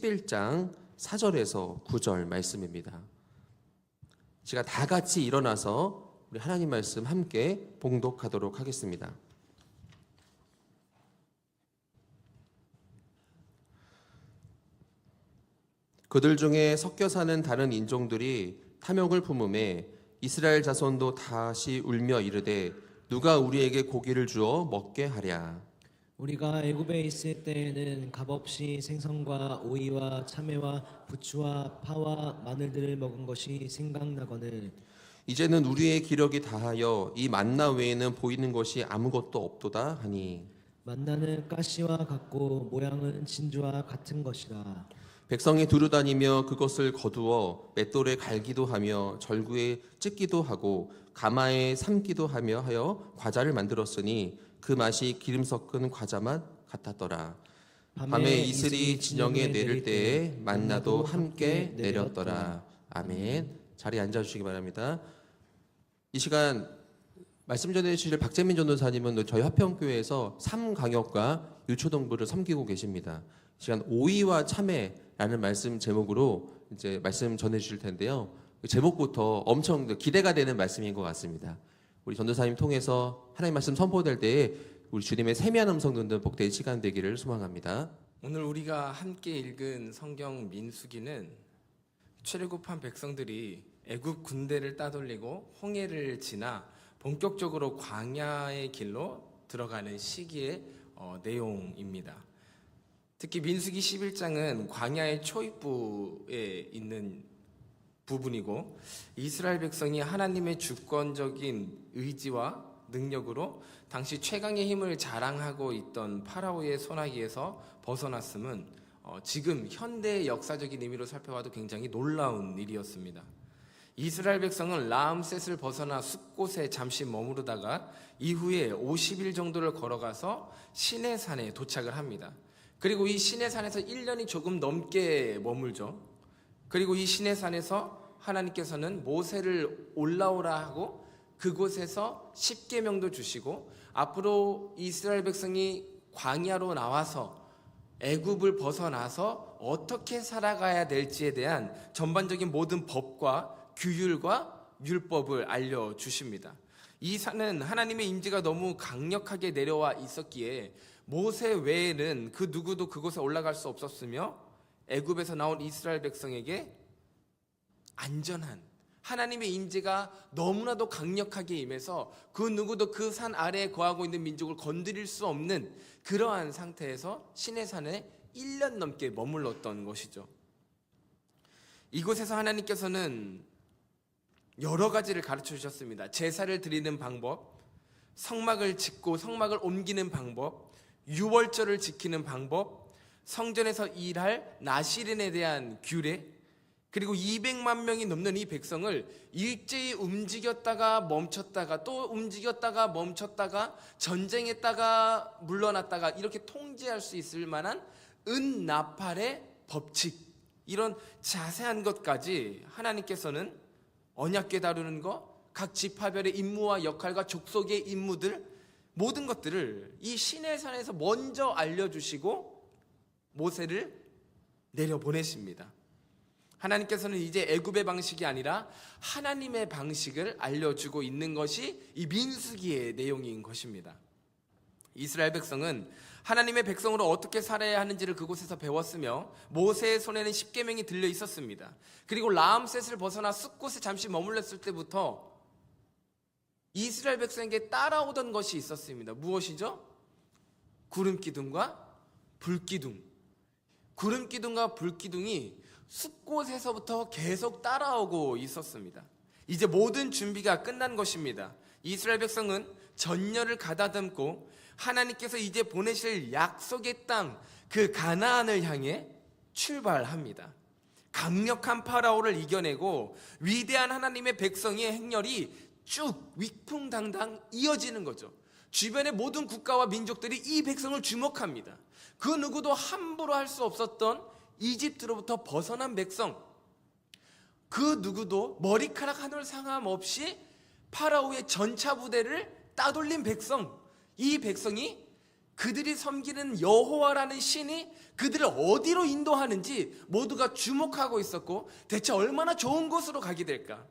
11장 4절에서 9절 말씀입니다. 제가 다 같이 일어나서 우리 하나님 말씀 함께 봉독하도록 하겠습니다. 그들 중에 섞여 사는 다른 인종들이 탐욕을 품음에 이스라엘 자손도 다시 울며 이르되 누가 우리에게 고기를 주어 먹게 하랴. 우리가 애굽에 있을 때에는 값없이 생선과 오이와 참외와 부추와 파와 마늘들을 먹은 것이 생각나거늘 이제는 우리의 기력이 다하여 이 만나 외에는 보이는 것이 아무것도 없도다 하니 만나는 가시와 같고 모양은 진주와 같은 것이라. 백성이 두루다니며 그것을 거두어 맷돌에 갈기도 하며 절구에 찢기도 하고 가마에 삶기도 하여 과자를 만들었으니 그 맛이 기름 섞은 과자 맛 같았더라. 밤에 이슬이 진영에 내릴 때에 만나도 함께 내렸더라. 아멘. 자리에 앉아주시기 바랍니다. 이 시간 말씀 전해주실 박재민 전도사님은 저희 화평교회에서 3강역과 유초동부를 섬기고 계십니다. 이 시간 오이와 참외라는 말씀 제목으로 이제 말씀 전해주실 텐데요. 제목부터 엄청 기대가 되는 말씀인 것 같습니다. 우리 전도사님 통해서 하나님 말씀 선포될 때에 우리 주님의 세미한 음성 듣는 복된 시간 되기를 소망합니다. 오늘 우리가 함께 읽은 성경 민수기는 출애굽한 백성들이 애굽 군대를 따돌리고 홍해를 지나 본격적으로 광야의 길로 들어가는 시기의 내용입니다. 특히 민수기 11장은 광야의 초입부에 있는 부분이고 이스라엘 백성이 하나님의 주권적인 의지와 능력으로 당시 최강의 힘을 자랑하고 있던 파라오의 손아귀에서 벗어났음은 지금 현대의 역사적인 의미로 살펴봐도 굉장히 놀라운 일이었습니다. 이스라엘 백성은 라암셋을 벗어나 숲곳에 잠시 머무르다가 이후에 50일 정도를 걸어가서 시내산에 도착을 합니다. 그리고 이 시내산에서 1년이 조금 넘게 머물죠. 그리고 이 시내산에서 하나님께서는 모세를 올라오라 하고 그곳에서 십계명도 주시고 앞으로 이스라엘 백성이 광야로 나와서 애굽을 벗어나서 어떻게 살아가야 될지에 대한 전반적인 모든 법과 규율과 율법을 알려주십니다. 이 산은 하나님의 임재가 너무 강력하게 내려와 있었기에 모세 외에는 그 누구도 그곳에 올라갈 수 없었으며 애굽에서 나온 이스라엘 백성에게 안전한 하나님의 임재가 너무나도 강력하게 임해서 그 누구도 그 산 아래에 거하고 있는 민족을 건드릴 수 없는 그러한 상태에서 시내산에 1년 넘게 머물렀던 것이죠. 이곳에서 하나님께서는 여러 가지를 가르쳐 주셨습니다. 제사를 드리는 방법, 성막을 짓고 성막을 옮기는 방법, 유월절을 지키는 방법, 성전에서 일할 나시린에 대한 규례, 그리고 200만 명이 넘는 이 백성을 일제히 움직였다가 멈췄다가 또 움직였다가 멈췄다가 전쟁했다가 물러났다가 이렇게 통제할 수 있을 만한 은나팔의 법칙, 이런 자세한 것까지 하나님께서는 언약궤 다루는 것, 각 지파별의 임무와 역할과 족속의 임무들, 모든 것들을 이 시내산에서 먼저 알려주시고 모세를 내려보내십니다. 하나님께서는 이제 애굽의 방식이 아니라 하나님의 방식을 알려주고 있는 것이 이 민수기의 내용인 것입니다. 이스라엘 백성은 하나님의 백성으로 어떻게 살아야 하는지를 그곳에서 배웠으며 모세의 손에는 십계명이 들려 있었습니다. 그리고 라암셋을 벗어나 숲곳에 잠시 머물렀을 때부터 이스라엘 백성에게 따라오던 것이 있었습니다. 무엇이죠? 구름기둥과 불기둥. 구름기둥과 불기둥이 숲곳에서부터 계속 따라오고 있었습니다. 이제 모든 준비가 끝난 것입니다. 이스라엘 백성은 전열을 가다듬고 하나님께서 이제 보내실 약속의 땅, 그 가나안을 향해 출발합니다. 강력한 파라오를 이겨내고 위대한 하나님의 백성의 행렬이 쭉 위풍당당 이어지는 거죠. 주변의 모든 국가와 민족들이 이 백성을 주목합니다. 그 누구도 함부로 할 수 없었던 이집트로부터 벗어난 백성, 그 누구도 머리카락 한 올 상함 없이 파라오의 전차 부대를 따돌린 백성, 이 백성이 그들이 섬기는 여호와라는 신이 그들을 어디로 인도하는지 모두가 주목하고 있었고, 대체 얼마나 좋은 곳으로 가게 될까?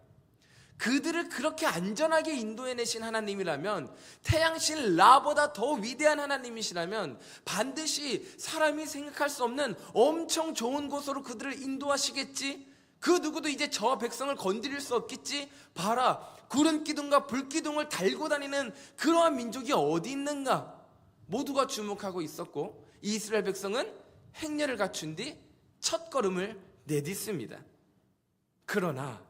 그들을 그렇게 안전하게 인도해내신 하나님이라면, 태양신 라보다 더 위대한 하나님이시라면 반드시 사람이 생각할 수 없는 엄청 좋은 곳으로 그들을 인도하시겠지. 그 누구도 이제 저 백성을 건드릴 수 없겠지. 봐라, 구름 기둥과 불 기둥을 달고 다니는 그러한 민족이 어디 있는가? 모두가 주목하고 있었고, 이스라엘 백성은 행렬을 갖춘 뒤 첫걸음을 내딛습니다. 그러나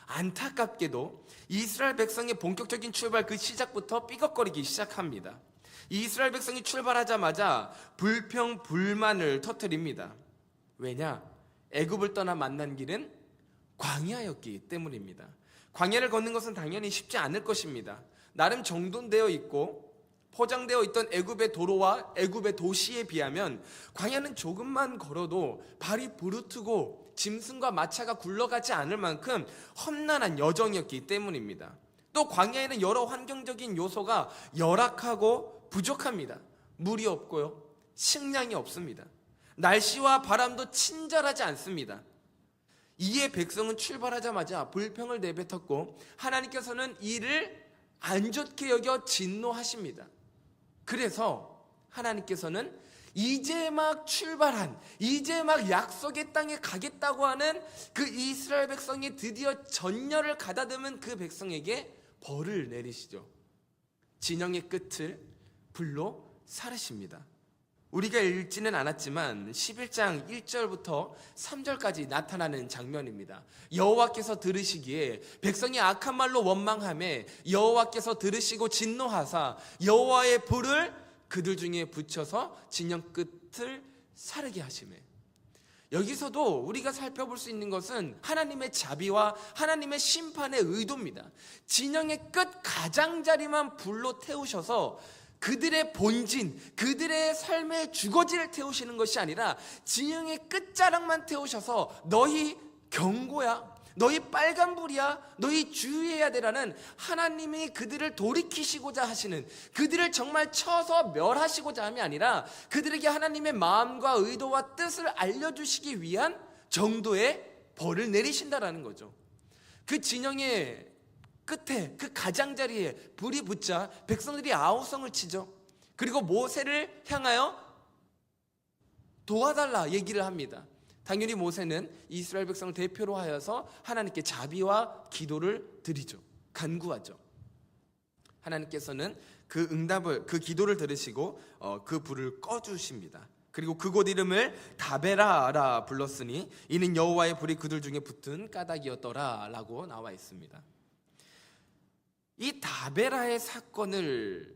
안타깝게도 이스라엘 백성의 본격적인 출발 그 시작부터 삐걱거리기 시작합니다. 이스라엘 백성이 출발하자마자 불평 불만을 터뜨립니다. 왜냐? 애굽을 떠나 만난 길은 광야였기 때문입니다. 광야를 걷는 것은 당연히 쉽지 않을 것입니다. 나름 정돈되어 있고 포장되어 있던 애굽의 도로와 애굽의 도시에 비하면 광야는 조금만 걸어도 발이 부르트고 짐승과 마차가 굴러가지 않을 만큼 험난한 여정이었기 때문입니다. 또 광야에는 여러 환경적인 요소가 열악하고 부족합니다. 물이 없고요, 식량이 없습니다. 날씨와 바람도 친절하지 않습니다. 이에 백성은 출발하자마자 불평을 내뱉었고, 하나님께서는 이를 안 좋게 여겨 진노하십니다. 그래서 하나님께서는 이제 막 출발한, 이제 막 약속의 땅에 가겠다고 하는 그 이스라엘 백성이 드디어 전열을 가다듬은 그 백성에게 벌을 내리시죠. 진영의 끝을 불로 사르십니다. 우리가 읽지는 않았지만 11장 1절부터 3절까지 나타나는 장면입니다. 여호와께서 들으시기에 백성이 악한 말로 원망하매 여호와께서 들으시고 진노하사 여호와의 불을 그들 중에 붙여서 진영 끝을 사르게 하시매. 여기서도 우리가 살펴볼 수 있는 것은 하나님의 자비와 하나님의 심판의 의도입니다. 진영의 끝 가장자리만 불로 태우셔서 그들의 본진, 그들의 삶의 주거지를 태우시는 것이 아니라 진영의 끝자락만 태우셔서 너희 경고야, 너희 빨간불이야, 너희 주의해야 되라는 하나님이 그들을 돌이키시고자 하시는, 그들을 정말 쳐서 멸하시고자 함이 아니라 그들에게 하나님의 마음과 의도와 뜻을 알려주시기 위한 정도의 벌을 내리신다라는 거죠. 그 진영의 끝에, 그 가장자리에 불이 붙자 백성들이 아우성을 치죠. 그리고 모세를 향하여 도와달라 얘기를 합니다. 당연히 모세는 이스라엘 백성을 대표로 하여서 하나님께 자비와 기도를 드리죠. 간구하죠. 하나님께서는 그 응답을, 그 기도를 들으시고 그 불을 꺼주십니다. 그리고 그곳 이름을 다베라라 불렀으니 이는 여호와의 불이 그들 중에 붙은 까닭이었더라 라고 나와 있습니다. 이 다베라의 사건을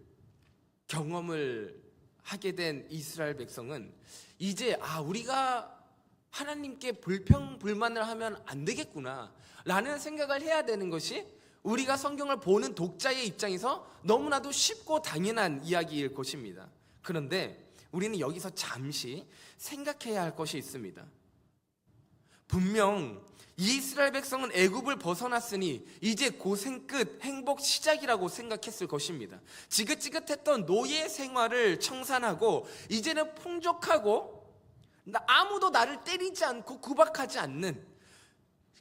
경험을 하게 된 이스라엘 백성은 이제 우리가 하나님께 불평 불만을 하면 안 되겠구나 라는 생각을 해야 되는 것이 우리가 성경을 보는 독자의 입장에서 너무나도 쉽고 당연한 이야기일 것입니다. 그런데 우리는 여기서 잠시 생각해야 할 것이 있습니다. 분명 이스라엘 백성은 애굽을 벗어났으니 이제 고생 끝, 행복 시작이라고 생각했을 것입니다. 지긋지긋했던 노예 생활을 청산하고 이제는 풍족하고 아무도 나를 때리지 않고 구박하지 않는,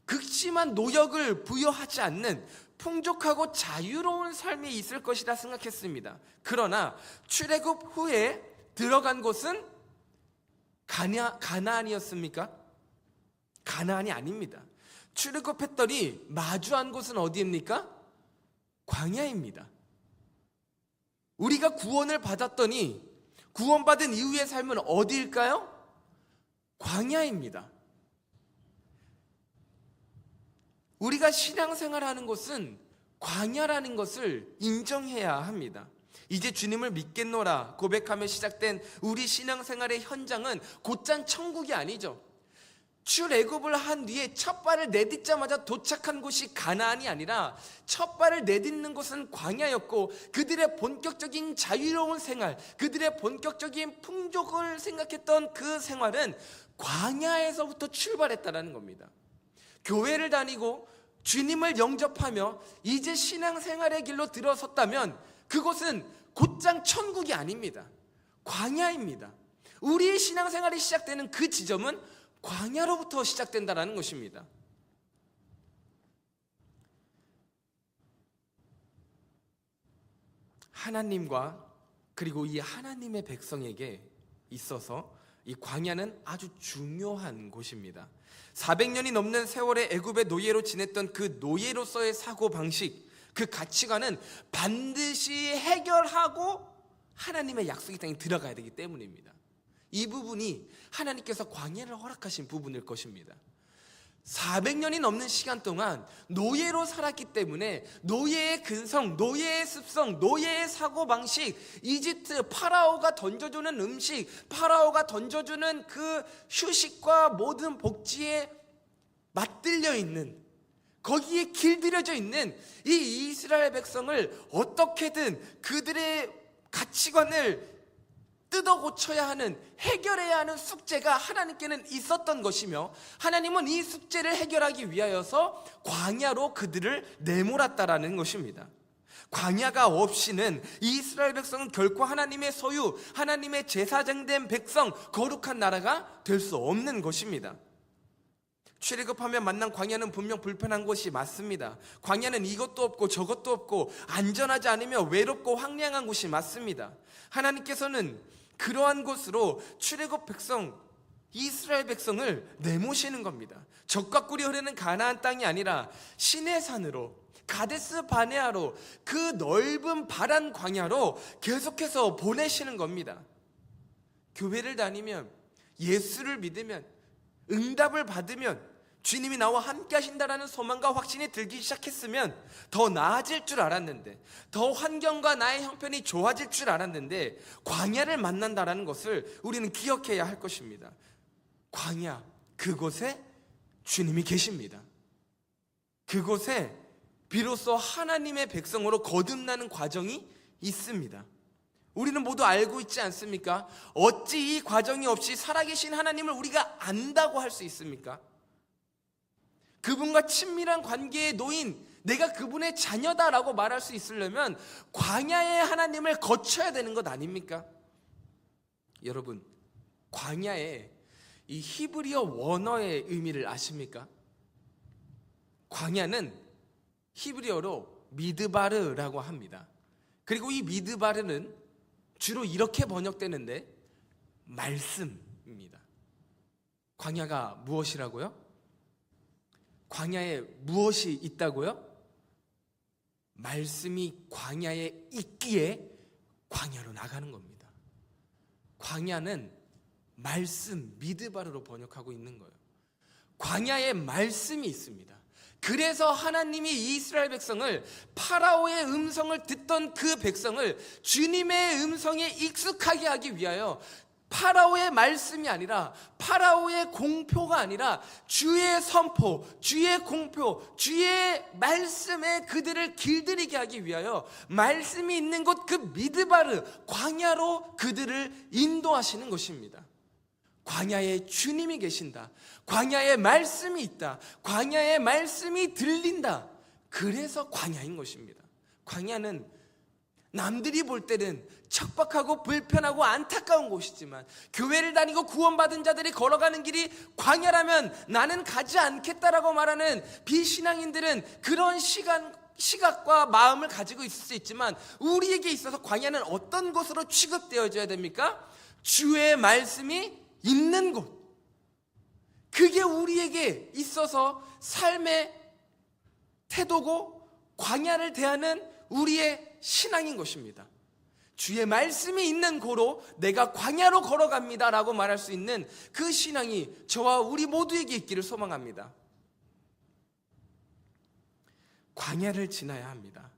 극심한 노역을 부여하지 않는 풍족하고 자유로운 삶이 있을 것이라 생각했습니다. 그러나 출애굽 후에 들어간 곳은 가나안이었습니까? 가나안이 아닙니다. 출애굽했더니 마주한 곳은 어디입니까? 광야입니다. 우리가 구원을 받았더니 구원받은 이후의 삶은 어디일까요? 광야입니다. 우리가 신앙생활하는 곳은 광야라는 것을 인정해야 합니다. 이제 주님을 믿겠노라 고백하며 시작된 우리 신앙생활의 현장은 곧장 천국이 아니죠. 출애굽을 한 뒤에 첫 발을 내딛자마자 도착한 곳이 가나안이 아니라 첫 발을 내딛는 곳은 광야였고, 그들의 본격적인 자유로운 생활, 그들의 본격적인 풍족을 생각했던 그 생활은 광야에서부터 출발했다는 겁니다. 교회를 다니고 주님을 영접하며 이제 신앙생활의 길로 들어섰다면 그곳은 곧장 천국이 아닙니다. 광야입니다. 우리의 신앙생활이 시작되는 그 지점은 광야로부터 시작된다라는 것입니다. 하나님과 그리고 이 하나님의 백성에게 있어서 이 광야는 아주 중요한 곳입니다. 400년이 넘는 세월의 애굽의 노예로 지냈던 그 노예로서의 사고방식, 그 가치관은 반드시 해결하고 하나님의 약속의 땅에 들어가야 되기 때문입니다. 이 부분이 하나님께서 광야를 허락하신 부분일 것입니다. 400년이 넘는 시간 동안 노예로 살았기 때문에 노예의 근성, 노예의 습성, 노예의 사고방식, 이집트 파라오가 던져주는 음식, 파라오가 던져주는 그 휴식과 모든 복지에 맞들려 있는, 거기에 길들여져 있는 이 이스라엘 백성을 어떻게든 그들의 가치관을 뜯어 고쳐야 하는, 해결해야 하는 숙제가 하나님께는 있었던 것이며, 하나님은 이 숙제를 해결하기 위하여서 광야로 그들을 내몰았다라는 것입니다. 광야가 없이는 이스라엘 백성은 결코 하나님의 소유, 하나님의 제사장된 백성, 거룩한 나라가 될 수 없는 것입니다. 출애굽하며 만난 광야는 분명 불편한 곳이 맞습니다. 광야는 이것도 없고 저것도 없고 안전하지 않으며 외롭고 황량한 곳이 맞습니다. 하나님께서는 그러한 곳으로 출애굽 백성, 이스라엘 백성을 내모시는 겁니다. 적과 꿀이 흐르는 가나안 땅이 아니라 시내산으로, 가데스 바네아로, 그 넓은 바란 광야로 계속해서 보내시는 겁니다. 교회를 다니면, 예수를 믿으면, 응답을 받으면, 주님이 나와 함께 하신다라는 소망과 확신이 들기 시작했으면 더 나아질 줄 알았는데, 더 환경과 나의 형편이 좋아질 줄 알았는데, 광야를 만난다라는 것을 우리는 기억해야 할 것입니다. 광야, 그곳에 주님이 계십니다. 그곳에 비로소 하나님의 백성으로 거듭나는 과정이 있습니다. 우리는 모두 알고 있지 않습니까? 어찌 이 과정이 없이 살아계신 하나님을 우리가 안다고 할 수 있습니까? 그분과 친밀한 관계에 놓인 내가 그분의 자녀다라고 말할 수 있으려면 광야의 하나님을 거쳐야 되는 것 아닙니까? 여러분, 광야의 이 히브리어 원어의 의미를 아십니까? 광야는 히브리어로 미드바르라고 합니다. 그리고 이 미드바르는 주로 이렇게 번역되는데 말씀입니다. 광야가 무엇이라고요? 광야에 무엇이 있다고요? 말씀이 광야에 있기에 광야로 나가는 겁니다. 광야는 말씀, 미드바르로 번역하고 있는 거예요. 광야에 말씀이 있습니다. 그래서 하나님이 이스라엘 백성을, 파라오의 음성을 듣던 그 백성을 주님의 음성에 익숙하게 하기 위하여 파라오의 말씀이 아니라, 파라오의 공표가 아니라 주의 선포, 주의 공표, 주의 말씀에 그들을 길들이게 하기 위하여 말씀이 있는 곳 그 미드바르, 광야로 그들을 인도하시는 것입니다. 광야에 주님이 계신다, 광야에 말씀이 있다, 광야에 말씀이 들린다. 그래서 광야인 것입니다. 광야는 남들이 볼 때는 척박하고 불편하고 안타까운 곳이지만, 교회를 다니고 구원받은 자들이 걸어가는 길이 광야라면 나는 가지 않겠다라고 말하는 비신앙인들은 그런 시각과 마음을 가지고 있을 수 있지만, 우리에게 있어서 광야는 어떤 곳으로 취급되어져야 됩니까? 주의 말씀이 있는 곳, 그게 우리에게 있어서 삶의 태도고 광야를 대하는 우리의 신앙인 것입니다. 주의 말씀이 있는 고로 내가 광야로 걸어갑니다 라고 말할 수 있는 그 신앙이 저와 우리 모두에게 있기를 소망합니다. 광야를 지나야 합니다.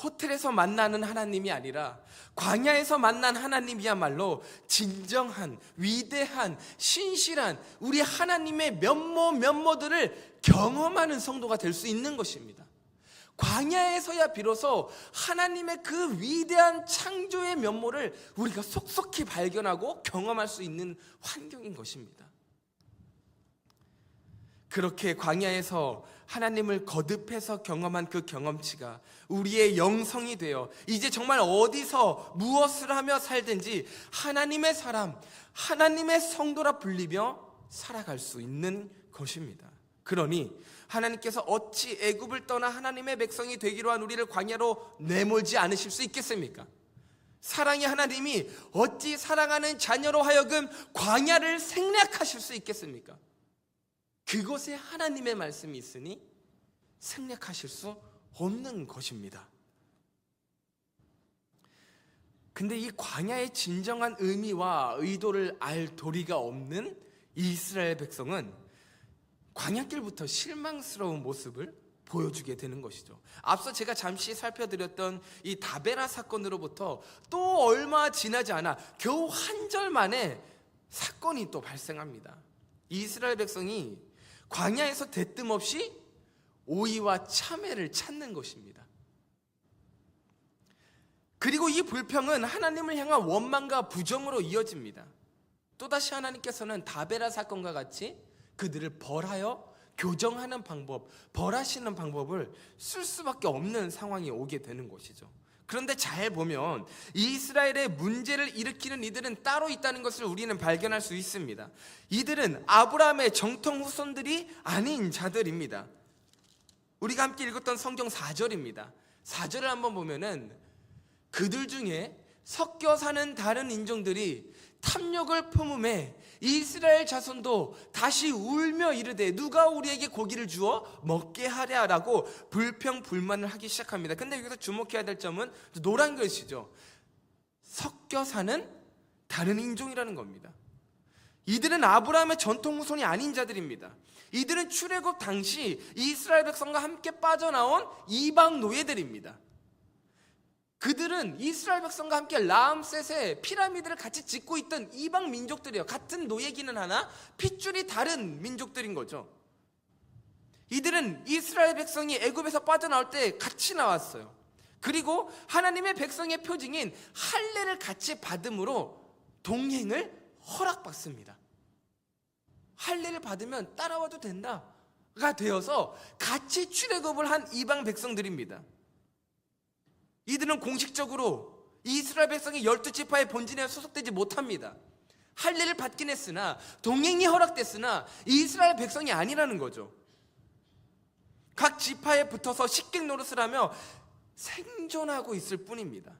호텔에서 만나는 하나님이 아니라 광야에서 만난 하나님이야말로 진정한, 위대한, 신실한 우리 하나님의 면모들을 경험하는 성도가 될 수 있는 것입니다. 광야에서야 비로소 하나님의 그 위대한 창조의 면모를 우리가 속속히 발견하고 경험할 수 있는 환경인 것입니다. 그렇게 광야에서 하나님을 거듭해서 경험한 그 경험치가 우리의 영성이 되어 이제 정말 어디서 무엇을 하며 살든지 하나님의 사람, 하나님의 성도라 불리며 살아갈 수 있는 것입니다. 그러니 하나님께서 어찌 애굽을 떠나 하나님의 백성이 되기로 한 우리를 광야로 내몰지 않으실 수 있겠습니까? 사랑의 하나님이 어찌 사랑하는 자녀로 하여금 광야를 생략하실 수 있겠습니까? 그곳에 하나님의 말씀이 있으니 생략하실 수 없는 것입니다. 근데 이 광야의 진정한 의미와 의도를 알 도리가 없는 이스라엘 백성은 광야길부터 실망스러운 모습을 보여주게 되는 것이죠. 앞서 제가 잠시 살펴드렸던 이 다베라 사건으로부터 또 얼마 지나지 않아 겨우 한 절 만에 사건이 또 발생합니다. 이스라엘 백성이 광야에서 대뜸 없이 오이와 참외를 찾는 것입니다. 그리고 이 불평은 하나님을 향한 원망과 부정으로 이어집니다. 또다시 하나님께서는 다베라 사건과 같이 그들을 벌하여 교정하는 방법, 벌하시는 방법을 쓸 수밖에 없는 상황이 오게 되는 것이죠. 그런데 잘 보면 이스라엘의 문제를 일으키는 이들은 따로 있다는 것을 우리는 발견할 수 있습니다. 이들은 아브라함의 정통 후손들이 아닌 자들입니다. 우리가 함께 읽었던 성경 4절입니다. 4절을 한번 보면은 그들 중에 섞여 사는 다른 인종들이 탐욕을 품음에 이스라엘 자손도 다시 울며 이르되 누가 우리에게 고기를 주어 먹게 하랴라고 불평 불만을 하기 시작합니다. 근데 여기서 주목해야 될 점은 노란 글씨죠. 섞여 사는 다른 인종이라는 겁니다. 이들은 아브라함의 전통 후손이 아닌 자들입니다. 이들은 출애굽 당시 이스라엘 백성과 함께 빠져나온 이방 노예들입니다. 그들은 이스라엘 백성과 함께 라암셋의 피라미드를 같이 짓고 있던 이방 민족들이에요. 같은 노예기는 하나 핏줄이 다른 민족들인 거죠. 이들은 이스라엘 백성이 애굽에서 빠져나올 때 같이 나왔어요. 그리고 하나님의 백성의 표징인 할례를 같이 받음으로 동행을 허락받습니다. 할례를 받으면 따라와도 된다가 되어서 같이 출애굽을 한 이방 백성들입니다. 이들은 공식적으로 이스라엘 백성이 12지파의 본진에 소속되지 못합니다. 할례를 받긴 했으나 동행이 허락됐으나 이스라엘 백성이 아니라는 거죠. 각 지파에 붙어서 식객 노릇을 하며 생존하고 있을 뿐입니다.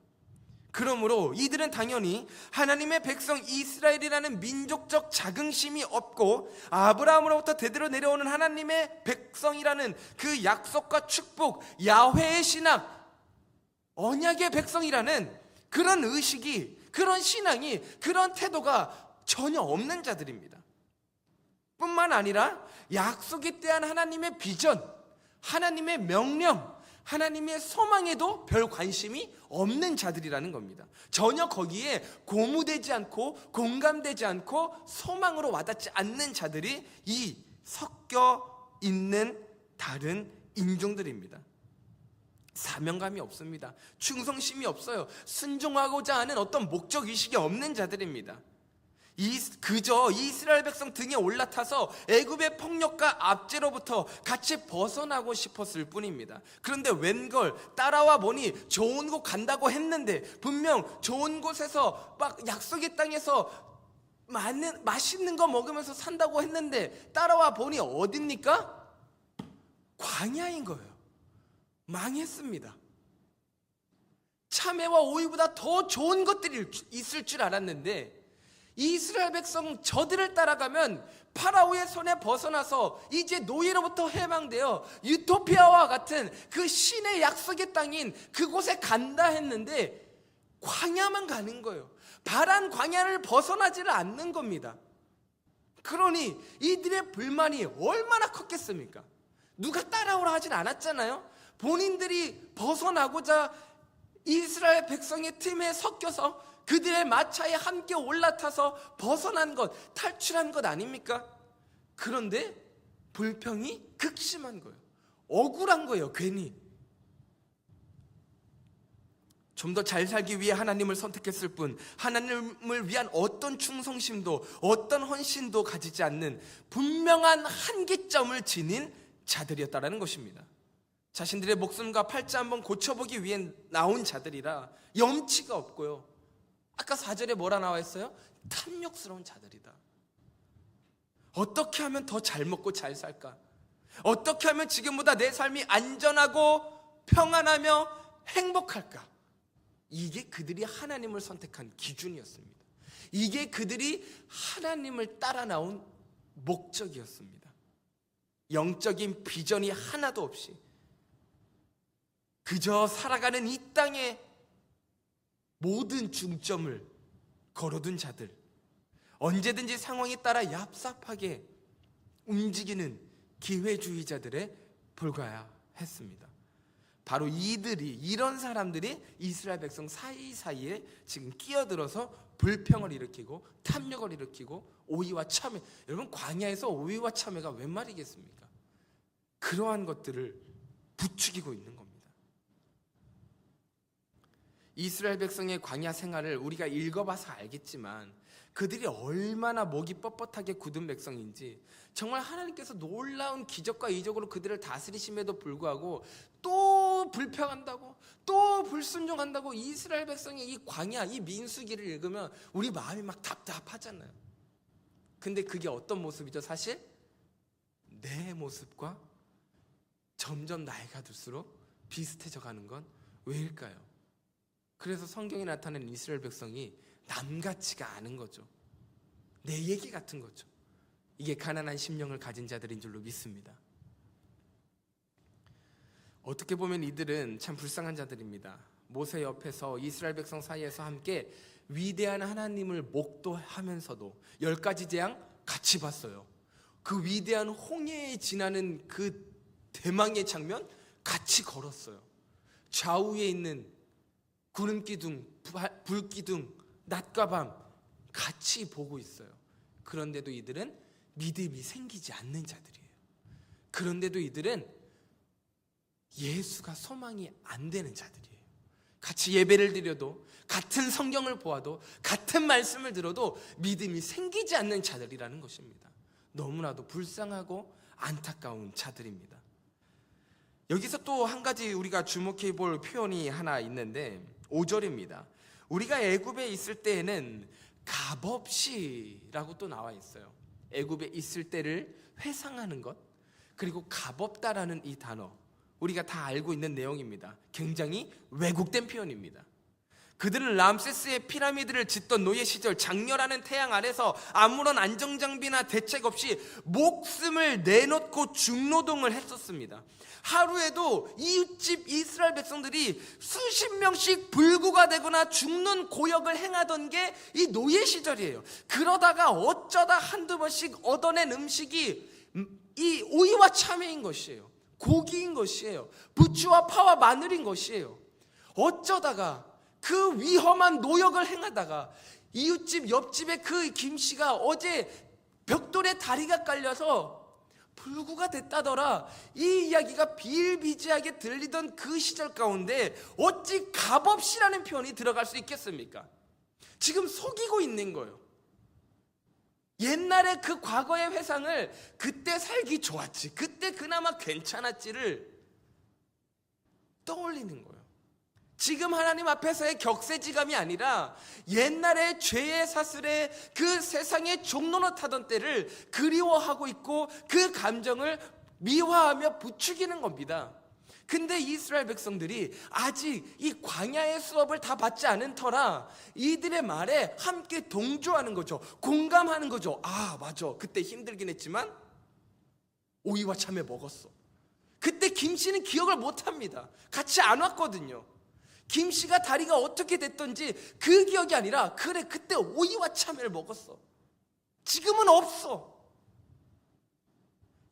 그러므로 이들은 당연히 하나님의 백성 이스라엘이라는 민족적 자긍심이 없고 아브라함으로부터 대대로 내려오는 하나님의 백성이라는 그 약속과 축복, 야훼의 신앙, 언약의 백성이라는 그런 의식이, 그런 신앙이, 그런 태도가 전혀 없는 자들입니다. 뿐만 아니라 약속에 대한 하나님의 비전, 하나님의 명령, 하나님의 소망에도 별 관심이 없는 자들이라는 겁니다. 전혀 거기에 고무되지 않고 공감되지 않고 소망으로 와닿지 않는 자들이 이 섞여 있는 다른 인종들입니다. 사명감이 없습니다. 충성심이 없어요. 순종하고자 하는 어떤 목적의식이 없는 자들입니다. 그저 이스라엘 백성 등에 올라타서 애굽의 폭력과 압제로부터 같이 벗어나고 싶었을 뿐입니다. 그런데 웬걸 따라와 보니 좋은 곳 간다고 했는데, 분명 좋은 곳에서 막 약속의 땅에서 맛있는 거 먹으면서 산다고 했는데 따라와 보니 어딥니까? 광야인 거예요. 망했습니다. 참외와 오이보다 더 좋은 것들이 있을 줄 알았는데 이스라엘 백성 저들을 따라가면 파라오의 손에 벗어나서 이제 노예로부터 해방되어 유토피아와 같은 그 신의 약속의 땅인 그곳에 간다 했는데 광야만 가는 거예요. 바란 광야를 벗어나지를 않는 겁니다. 그러니 이들의 불만이 얼마나 컸겠습니까? 누가 따라오라 하진 않았잖아요. 본인들이 벗어나고자 이스라엘 백성의 틈에 섞여서 그들의 마차에 함께 올라타서 벗어난 것, 탈출한 것 아닙니까? 그런데 불평이 극심한 거예요. 억울한 거예요, 괜히. 좀 더 잘 살기 위해 하나님을 선택했을 뿐 하나님을 위한 어떤 충성심도 어떤 헌신도 가지지 않는 분명한 한계점을 지닌 자들이었다라는 것입니다. 자신들의 목숨과 팔자 한번 고쳐보기 위해 나온 자들이라 염치가 없고요. 아까 4절에 뭐라 나와 있어요? 탐욕스러운 자들이다. 어떻게 하면 더 잘 먹고 잘 살까? 어떻게 하면 지금보다 내 삶이 안전하고 평안하며 행복할까? 이게 그들이 하나님을 선택한 기준이었습니다. 이게 그들이 하나님을 따라 나온 목적이었습니다. 영적인 비전이 하나도 없이 그저 살아가는 이 땅의 모든 중점을 걸어둔 자들, 언제든지 상황에 따라 얍삽하게 움직이는 기회주의자들에 불과해야 했습니다. 바로 이런 사람들이 이스라엘 백성 사이사이에 지금 끼어들어서 불평을 일으키고 탐욕을 일으키고 오이와 참외, 여러분 광야에서 오이와 참외가 웬 말이겠습니까? 그러한 것들을 부추기고 있는 겁니다. 이스라엘 백성의 광야 생활을 우리가 읽어봐서 알겠지만 그들이 얼마나 목이 뻣뻣하게 굳은 백성인지, 정말 하나님께서 놀라운 기적과 이적으로 그들을 다스리심에도 불구하고 또 불평한다고, 또 불순종한다고, 이스라엘 백성의 이 광야, 이 민수기를 읽으면 우리 마음이 막 답답하잖아요. 근데 그게 어떤 모습이죠? 사실 내 모습과 점점 나이가 들수록 비슷해져 가는 건 왜일까요? 그래서 성경에 나타나는 이스라엘 백성이 남같지가 않은 거죠. 내 얘기 같은 거죠. 이게 가난한 심령을 가진 자들인 줄로 믿습니다. 어떻게 보면 이들은 참 불쌍한 자들입니다. 모세 옆에서 이스라엘 백성 사이에서 함께 위대한 하나님을 목도하면서도 10가지 재앙 같이 봤어요. 그 위대한 홍해에 지나는 그 대망의 장면 같이 걸었어요. 좌우에 있는 구름기둥, 불기둥, 낮과 밤 같이 보고 있어요. 그런데도 이들은 믿음이 생기지 않는 자들이에요. 그런데도 이들은 예수가 소망이 안 되는 자들이에요. 같이 예배를 드려도, 같은 성경을 보아도, 같은 말씀을 들어도 믿음이 생기지 않는 자들이라는 것입니다. 너무나도 불쌍하고 안타까운 자들입니다. 여기서 또 한 가지 우리가 주목해 볼 표현이 하나 있는데 5절입니다. 우리가 애굽에 있을 때에는 값없이라고 또 나와 있어요. 애굽에 있을 때를 회상하는 것, 그리고 값없다라는 이 단어, 우리가 다 알고 있는 내용입니다. 굉장히 왜곡된 표현입니다. 그들은 람세스의 피라미드를 짓던 노예 시절 장렬하는 태양 아래서 아무런 안정장비나 대책 없이 목숨을 내놓고 중노동을 했었습니다. 하루에도 이웃집 이스라엘 백성들이 수십 명씩 불구가 되거나 죽는 고역을 행하던 게 이 노예 시절이에요. 그러다가 어쩌다 한두 번씩 얻어낸 음식이 이 오이와 참외인 것이에요. 고기인 것이에요. 부추와 파와 마늘인 것이에요. 어쩌다가 그 위험한 노역을 행하다가 이웃집 옆집에 그 김씨가 어제 벽돌에 다리가 깔려서 불구가 됐다더라. 이 이야기가 비일비재하게 들리던 그 시절 가운데 어찌 값없이라는 표현이 들어갈 수 있겠습니까? 지금 속이고 있는 거예요. 옛날에 그 과거의 회상을 그때 살기 좋았지, 그때 그나마 괜찮았지를 떠올리는 거예요. 지금 하나님 앞에서의 격세지감이 아니라 옛날에 죄의 사슬에 그 세상의 종로노타던 때를 그리워하고 있고 그 감정을 미화하며 부추기는 겁니다. 근데 이스라엘 백성들이 아직 이 광야의 수업을 다 받지 않은 터라 이들의 말에 함께 동조하는 거죠. 공감하는 거죠. 아, 맞아, 그때 힘들긴 했지만 오이와 참외 먹었어. 그때 김씨는 기억을 못합니다. 같이 안 왔거든요. 김씨가 다리가 어떻게 됐던지 그 기억이 아니라, 그래, 그때 오이와 참외를 먹었어. 지금은 없어.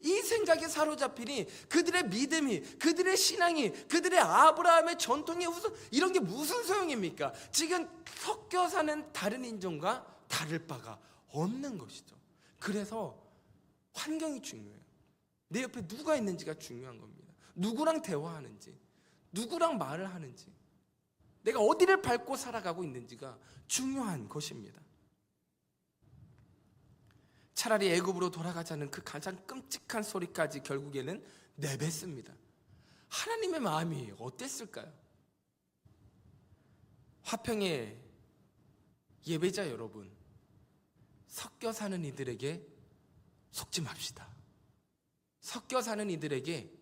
이 생각에 사로잡히니 그들의 믿음이, 그들의 신앙이, 그들의 아브라함의 전통의 후손, 이런 게 무슨 소용입니까? 지금 섞여 사는 다른 인종과 다를 바가 없는 것이죠. 그래서 환경이 중요해요. 내 옆에 누가 있는지가 중요한 겁니다. 누구랑 대화하는지, 누구랑 말을 하는지. 내가 어디를 밟고 살아가고 있는지가 중요한 것입니다. 차라리 애굽으로 돌아가자는 그 가장 끔찍한 소리까지 결국에는 내뱉습니다. 하나님의 마음이 어땠을까요? 화평의 예배자 여러분, 섞여 사는 이들에게 속지 맙시다. 섞여 사는 이들에게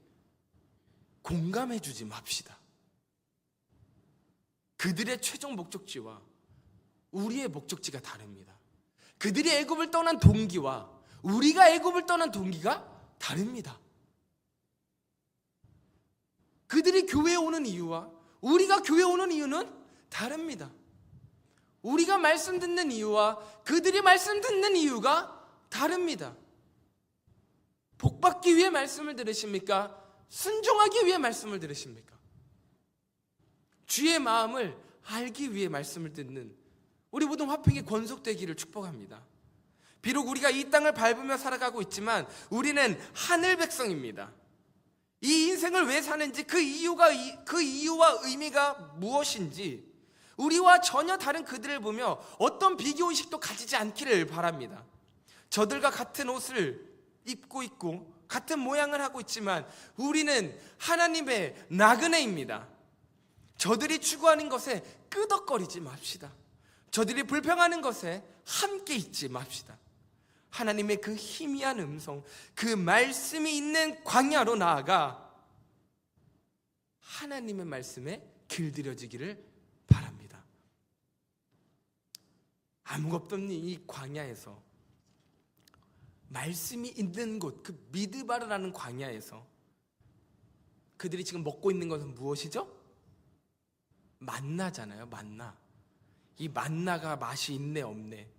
공감해 주지 맙시다. 그들의 최종 목적지와 우리의 목적지가 다릅니다. 그들이 애굽을 떠난 동기와 우리가 애굽을 떠난 동기가 다릅니다. 그들이 교회에 오는 이유와 우리가 교회에 오는 이유는 다릅니다. 우리가 말씀 듣는 이유와 그들이 말씀 듣는 이유가 다릅니다. 복받기 위해 말씀을 들으십니까? 순종하기 위해 말씀을 들으십니까? 주의 마음을 알기 위해 말씀을 듣는 우리 모든 화평이 권속되기를 축복합니다. 비록 우리가 이 땅을 밟으며 살아가고 있지만 우리는 하늘 백성입니다. 이 인생을 왜 사는지 그 이유와 의미가 무엇인지 우리와 전혀 다른 그들을 보며 어떤 비교의식도 가지지 않기를 바랍니다. 저들과 같은 옷을 입고 있고 같은 모양을 하고 있지만 우리는 하나님의 나그네입니다. 저들이 추구하는 것에 끄덕거리지 맙시다. 저들이 불평하는 것에 함께 있지 맙시다. 하나님의 그 희미한 음성, 그 말씀이 있는 광야로 나아가 하나님의 말씀에 길들여지기를 바랍니다. 아무것도 없는 이 광야에서, 말씀이 있는 곳, 그 미드바르라는 광야에서 그들이 지금 먹고 있는 것은 무엇이죠? 만나잖아요. 만나. 이 만나가 맛이 있네 없네,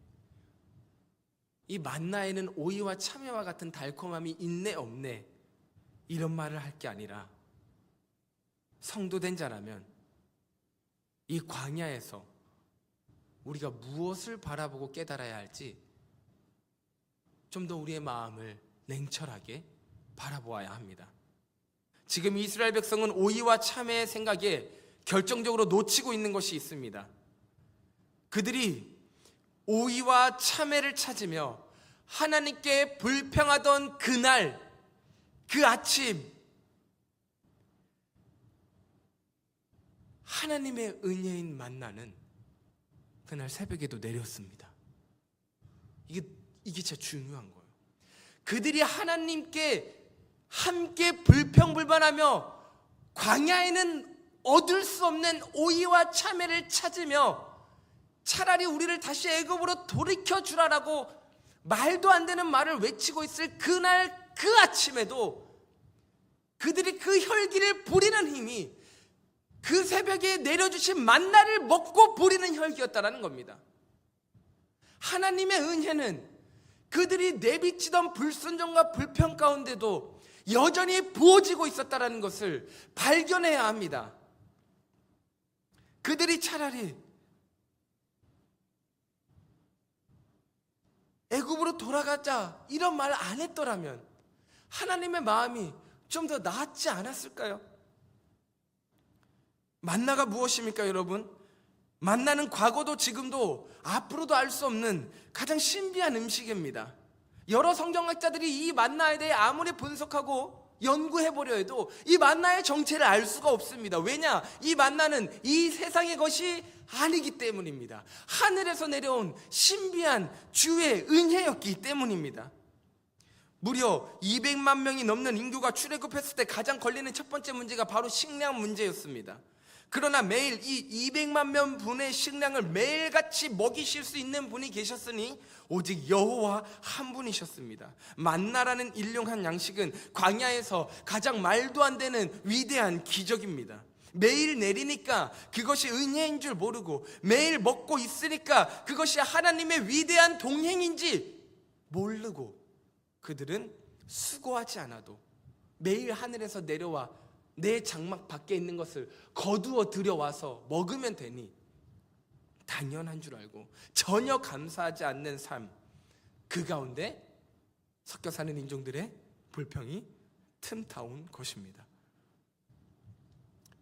이 만나에는 오이와 참외와 같은 달콤함이 있네 없네, 이런 말을 할 게 아니라 성도된 자라면 이 광야에서 우리가 무엇을 바라보고 깨달아야 할지 좀 더 우리의 마음을 냉철하게 바라보아야 합니다. 지금 이스라엘 백성은 오이와 참외의 생각에 결정적으로 놓치고 있는 것이 있습니다. 그들이 오이와 참외를 찾으며 하나님께 불평하던 그날, 그 아침, 하나님의 은혜인 만나는 그날 새벽에도 내렸습니다. 이게 진짜 중요한 거예요. 그들이 하나님께 함께 불평불만하며 광야에는 얻을 수 없는 오이와 참외를 찾으며 차라리 우리를 다시 애굽으로 돌이켜 주라라고 말도 안 되는 말을 외치고 있을 그날 그 아침에도 그들이 그 혈기를 부리는 힘이 그 새벽에 내려주신 만나를 먹고 부리는 혈기였다라는 겁니다. 하나님의 은혜는 그들이 내비치던 불순종과 불평 가운데도 여전히 부어지고 있었다라는 것을 발견해야 합니다. 그들이 차라리 애굽으로 돌아가자 이런 말을 안 했더라면 하나님의 마음이 좀 더 나았지 않았을까요? 만나가 무엇입니까, 여러분? 만나는 과거도 지금도 앞으로도 알 수 없는 가장 신비한 음식입니다. 여러 성경학자들이 이 만나에 대해 아무리 분석하고 연구해보려 해도 이 만나의 정체를 알 수가 없습니다. 왜냐? 이 만나는 이 세상의 것이 아니기 때문입니다. 하늘에서 내려온 신비한 주의 은혜였기 때문입니다. 무려 200만 명이 넘는 인구가 출애굽했을 때 가장 걸리는 첫 번째 문제가 바로 식량 문제였습니다. 그러나 매일 이 200만 명 분의 식량을 매일같이 먹이실 수 있는 분이 계셨으니 오직 여호와 한 분이셨습니다. 만나라는 일용한 양식은 광야에서 가장 말도 안 되는 위대한 기적입니다. 매일 내리니까 그것이 은혜인 줄 모르고 매일 먹고 있으니까 그것이 하나님의 위대한 동행인지 모르고 그들은 수고하지 않아도 매일 하늘에서 내려와 내 장막 밖에 있는 것을 거두어 들여와서 먹으면 되니 당연한 줄 알고 전혀 감사하지 않는 삶, 그 가운데 섞여 사는 인종들의 불평이 틈타온 것입니다.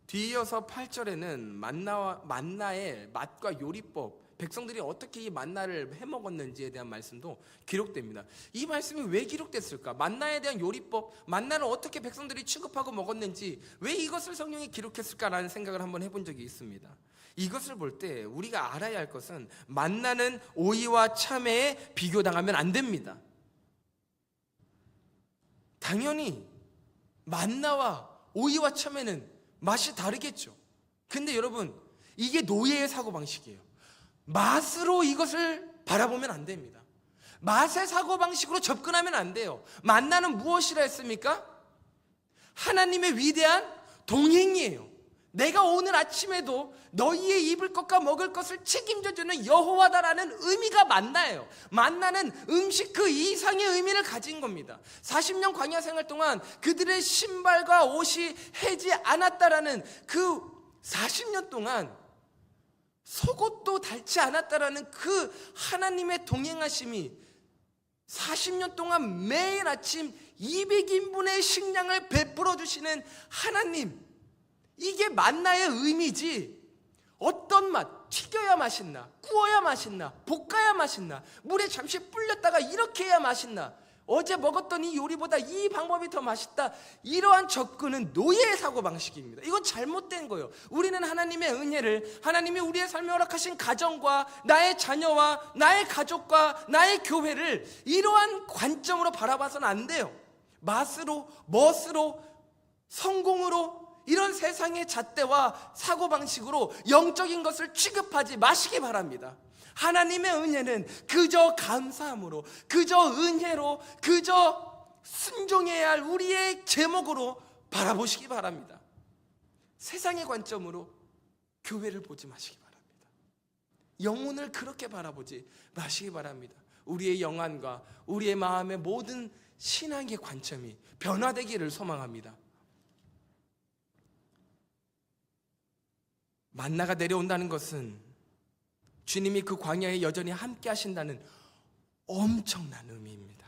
뒤이어서 8절에는 만나의 맛과 요리법, 백성들이 어떻게 이 만나를 해먹었는지에 대한 말씀도 기록됩니다. 이 말씀이 왜 기록됐을까? 만나에 대한 요리법, 만나를 어떻게 백성들이 취급하고 먹었는지 왜 이것을 성경이 기록했을까라는 생각을 한번 해본 적이 있습니다. 이것을 볼 때 우리가 알아야 할 것은 만나는 오이와 참외에 비교당하면 안 됩니다. 당연히 만나와 오이와 참외는 맛이 다르겠죠. 근데 여러분, 이게 노예의 사고방식이에요. 맛으로 이것을 바라보면 안 됩니다. 맛의 사고방식으로 접근하면 안 돼요. 만나는 무엇이라 했습니까? 하나님의 위대한 동행이에요. 내가 오늘 아침에도 너희의 입을 것과 먹을 것을 책임져주는 여호와다라는 의미가 만나예요. 만나는 음식 그 이상의 의미를 가진 겁니다. 40년 광야 생활 동안 그들의 신발과 옷이 해지 않았다라는 그 40년 동안 속옷도 닳지 않았다라는 그 하나님의 동행하심이 40년 동안 매일 아침 200인분의 식량을 베풀어 주시는 하나님, 이게 만나의 의미지. 어떤 맛, 튀겨야 맛있나, 구워야 맛있나, 볶아야 맛있나, 물에 잠시 불렸다가 이렇게 해야 맛있나, 어제 먹었던 이 요리보다 이 방법이 더 맛있다, 이러한 접근은 노예의 사고방식입니다. 이건 잘못된 거예요. 우리는 하나님의 은혜를, 하나님이 우리의 삶에 허락하신 가정과 나의 자녀와 나의 가족과 나의 교회를 이러한 관점으로 바라봐서는 안 돼요. 맛으로, 멋으로, 성공으로, 이런 세상의 잣대와 사고방식으로 영적인 것을 취급하지 마시기 바랍니다. 하나님의 은혜는 그저 감사함으로, 그저 은혜로, 그저 순종해야 할 우리의 제목으로 바라보시기 바랍니다. 세상의 관점으로 교회를 보지 마시기 바랍니다. 영혼을 그렇게 바라보지 마시기 바랍니다. 우리의 영안과 우리의 마음의 모든 신앙의 관점이 변화되기를 소망합니다. 만나가 내려온다는 것은 주님이 그 광야에 여전히 함께 하신다는 엄청난 의미입니다.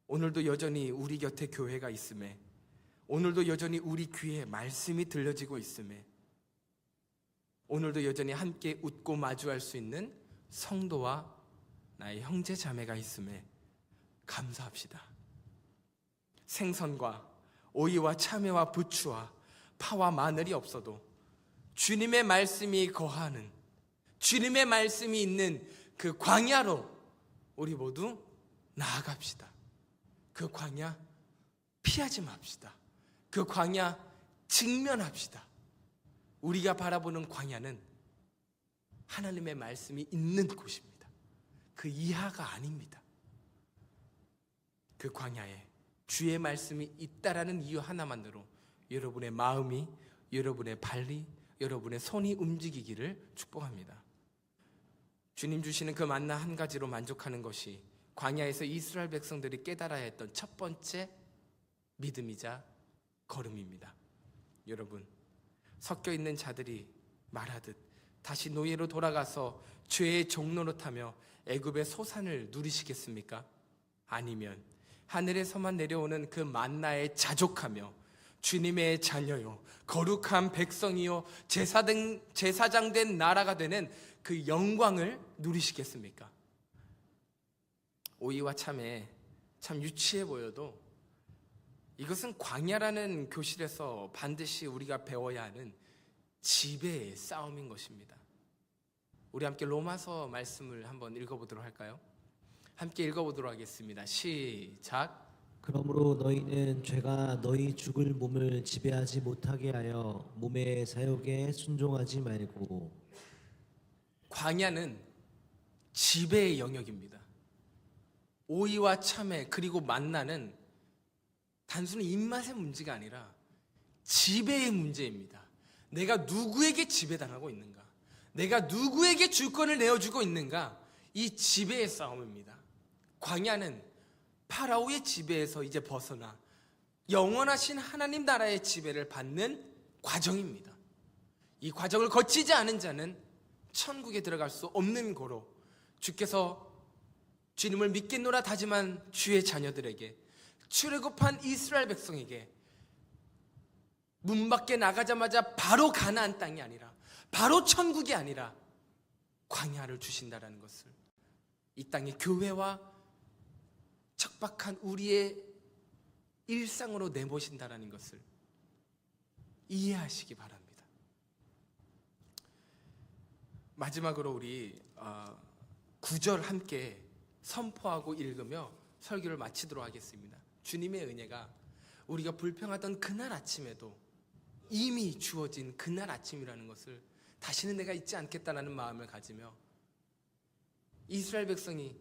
오늘도 여전히 우리 곁에 교회가 있음에, 오늘도 여전히 우리 귀에 말씀이 들려지고 있음에, 오늘도 여전히 함께 웃고 마주할 수 있는 성도와 나의 형제 자매가 있음에 감사합시다. 생선과 오이와 참외와 부추와 파와 마늘이 없어도 주님의 말씀이 거하는, 주님의 말씀이 있는 그 광야로 우리 모두 나아갑시다. 그 광야 피하지 맙시다. 그 광야 직면합시다. 우리가 바라보는 광야는 하나님의 말씀이 있는 곳입니다. 그 이하가 아닙니다. 그 광야에 주의 말씀이 있다라는 이유 하나만으로 여러분의 마음이, 여러분의 발이, 여러분의 손이 움직이기를 축복합니다. 주님 주시는 그 만나 한 가지로 만족하는 것이 광야에서 이스라엘 백성들이 깨달아야 했던 첫 번째 믿음이자 걸음입니다. 여러분, 섞여 있는 자들이 말하듯 다시 노예로 돌아가서 죄의 종노릇하며 애굽의 소산을 누리시겠습니까? 아니면 하늘에서만 내려오는 그 만나에 자족하며 주님의 자녀요, 거룩한 백성이요, 제사장된 나라가 되는 그 영광을 누리시겠습니까? 오이와 참외, 참 유치해 보여도 이것은 광야라는 교실에서 반드시 우리가 배워야 하는 지배의 싸움인 것입니다. 우리 함께 로마서 말씀을 한번 읽어보도록 할까요? 함께 읽어보도록 하겠습니다. 시작. 그러므로 너희는 죄가 너희 죽을 몸을 지배하지 못하게 하여 몸의 사욕에 순종하지 말고. 광야는 지배의 영역입니다. 오이와 참외 그리고 만나는 단순히 입맛의 문제가 아니라 지배의 문제입니다. 내가 누구에게 지배당하고 있는가? 내가 누구에게 주권을 내어주고 있는가? 이 지배의 싸움입니다. 광야는 파라오의 지배에서 이제 벗어나 영원하신 하나님 나라의 지배를 받는 과정입니다. 이 과정을 거치지 않은 자는 천국에 들어갈 수 없는 고로 주께서 주님을 믿겠노라 다짐한 주의 자녀들에게, 출애굽한 이스라엘 백성에게 문 밖에 나가자마자 바로 가나안 땅이 아니라, 바로 천국이 아니라 광야를 주신다라는 것을, 이 땅의 교회와 척박한 우리의 일상으로 내모신다라는 것을 이해하시기 바랍니다. 마지막으로 우리 9절 함께 선포하고 읽으며 설교를 마치도록 하겠습니다. 주님의 은혜가 우리가 불평하던 그날 아침에도 이미 주어진 그날 아침이라는 것을 다시는 내가 잊지 않겠다라는 마음을 가지며 이스라엘 백성이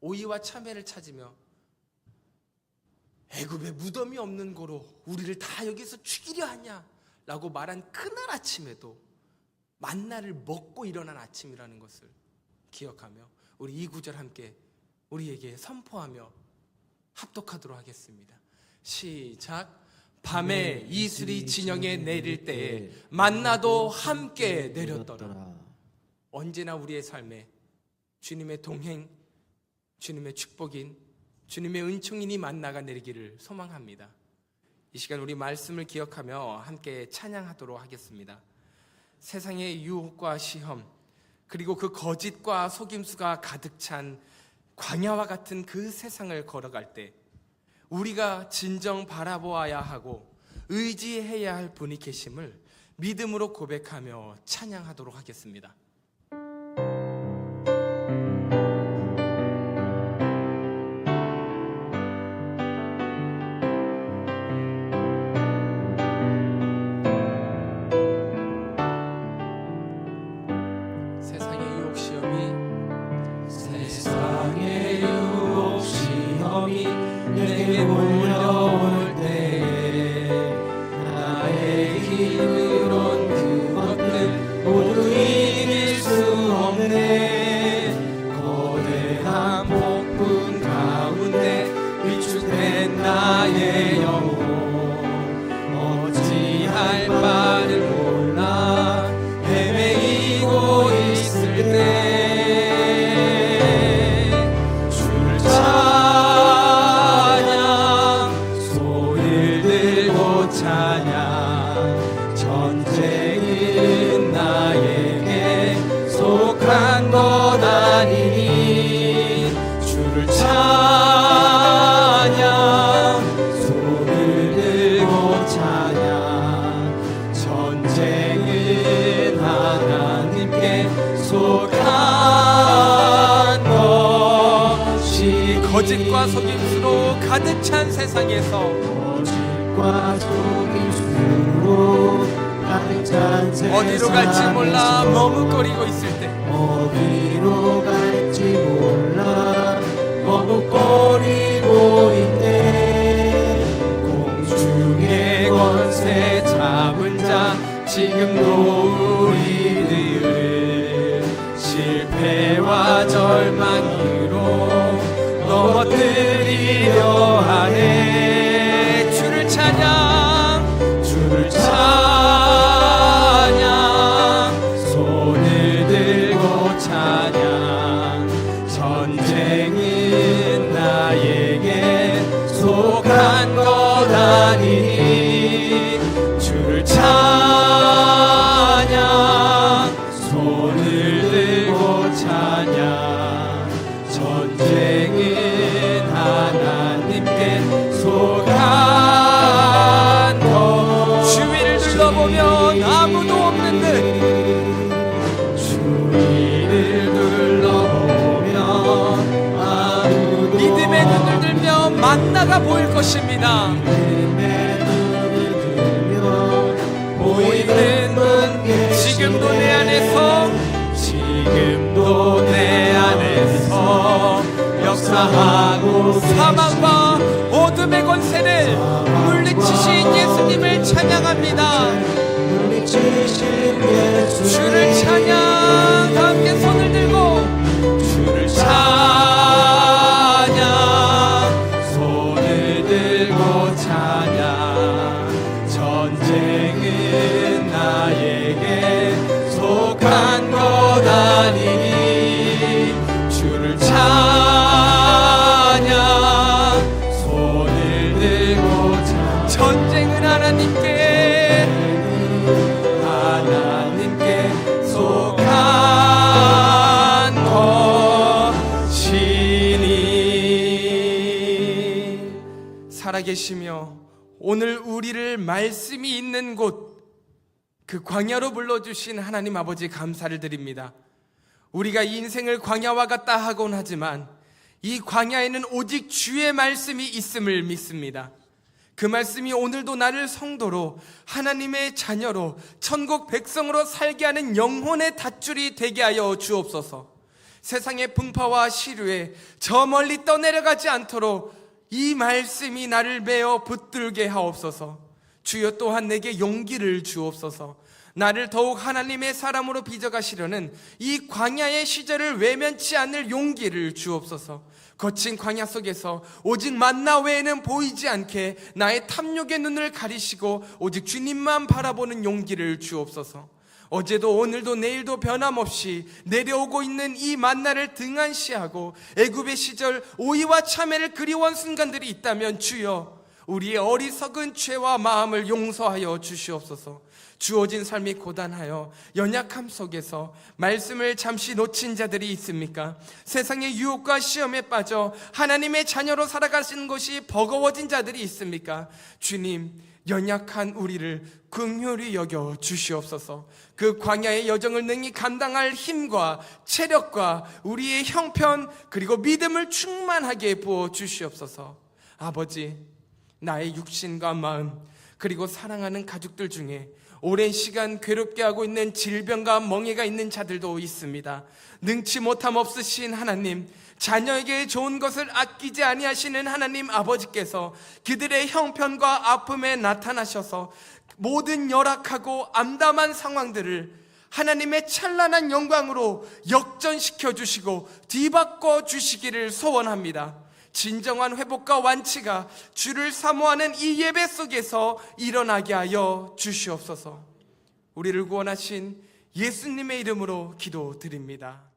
오이와 참외를 찾으며 애굽에 무덤이 없는 고로 우리를 다 여기서 죽이려 하냐라고 말한 그날 아침에도 만나를 먹고 일어난 아침이라는 것을 기억하며 우리 이 구절 함께 우리에게 선포하며 합독하도록 하겠습니다. 시작. 밤에 이슬이 진영에 내릴 때에 만나도 함께 내렸더라. 언제나 우리의 삶에 주님의 동행, 주님의 축복인, 주님의 은총인이 만나가 내리기를 소망합니다. 이 시간 우리 말씀을 기억하며 함께 찬양하도록 하겠습니다. 세상의 유혹과 시험, 그리고 그 거짓과 속임수가 가득 찬 광야와 같은 그 세상을 걸어갈 때 우리가 진정 바라보아야 하고 의지해야 할 분이 계심을 믿음으로 고백하며 찬양하도록 하겠습니다. 내게 몰려올 때에 나의 힘으론 그것들 모두 이길 수 없네. 거대한 폭풍 가운데 위축된 나의 영혼 어찌할 바를 몰라 헤매이고 있을 때 전쟁은 나에게 속한 것 아니니 주를 찬양 손을 들고 찬양 전쟁은 하나님께 속한 것이 거짓과 속임수로 가득 찬 세상에서 거짓과 속임수로 가득 찬 세상에서 어디로 갈지 몰라 머뭇거리고 있을 때 어디로 갈지 몰라 머뭇거리고 있네. 공중의 권세 잡은 자 지금도 우리들을 실패와 절망으로 넘어뜨리려 하네. 주를 찬양 주를 찬양 손을 들고 찬양 전쟁은 나에게 속한 것 아니니 주를 찬양 손을 들고 찬양 전쟁은 하나님께 속한 것. 주위를 둘러보면 아무도 없는 듯 주위를 둘러보면 아무도 믿음의 눈을 들며 만나가 보일 것입니다. 믿음의 눈을 들면 보이는 분 지금도 내 안에서 역사하고 사망과 어둠의 권세를 물리치신 예수님을 찬양합니다. 물리치신 예수 주를 찬양. 함께 손을 들고 주를 찬양 손을 들고 찬양 전쟁은 나에게 속한 것 아니니 주를 찬양 손을 들고 찬양 전쟁은 하나님께 하나님께 속한 것이니. 살아계시며 오늘 우리를 말씀이 있는 곳, 그 광야로 불러주신 하나님 아버지 감사를 드립니다. 우리가 이 인생을 광야와 같다 하곤 하지만 이 광야에는 오직 주의 말씀이 있음을 믿습니다. 그 말씀이 오늘도 나를 성도로, 하나님의 자녀로, 천국 백성으로 살게 하는 영혼의 닷줄이 되게 하여 주옵소서. 세상의 풍파와 시류에 저 멀리 떠내려가지 않도록 이 말씀이 나를 메어 붙들게 하옵소서. 주여 또한 내게 용기를 주옵소서. 나를 더욱 하나님의 사람으로 빚어가시려는 이 광야의 시절을 외면치 않을 용기를 주옵소서. 거친 광야 속에서 오직 만나 외에는 보이지 않게 나의 탐욕의 눈을 가리시고 오직 주님만 바라보는 용기를 주옵소서. 어제도 오늘도 내일도 변함없이 내려오고 있는 이 만나를 등한시하고 애굽의 시절 오이와 참외를 그리워한 순간들이 있다면 주여 우리의 어리석은 죄와 마음을 용서하여 주시옵소서. 주어진 삶이 고단하여 연약함 속에서 말씀을 잠시 놓친 자들이 있습니까? 세상의 유혹과 시험에 빠져 하나님의 자녀로 살아가시는 것이 버거워진 자들이 있습니까? 주님, 연약한 우리를 긍휼히 여겨 주시옵소서. 그 광야의 여정을 능히 감당할 힘과 체력과 우리의 형편 그리고 믿음을 충만하게 부어 주시옵소서. 아버지, 나의 육신과 마음 그리고 사랑하는 가족들 중에 오랜 시간 괴롭게 하고 있는 질병과 멍해가 있는 자들도 있습니다. 능치 못함 없으신 하나님, 자녀에게 좋은 것을 아끼지 아니하시는 하나님 아버지께서 그들의 형편과 아픔에 나타나셔서 모든 열악하고 암담한 상황들을 하나님의 찬란한 영광으로 역전시켜 주시고 뒤바꿔 주시기를 소원합니다. 진정한 회복과 완치가 주를 사모하는 이 예배 속에서 일어나게 하여 주시옵소서. 우리를 구원하신 예수님의 이름으로 기도드립니다.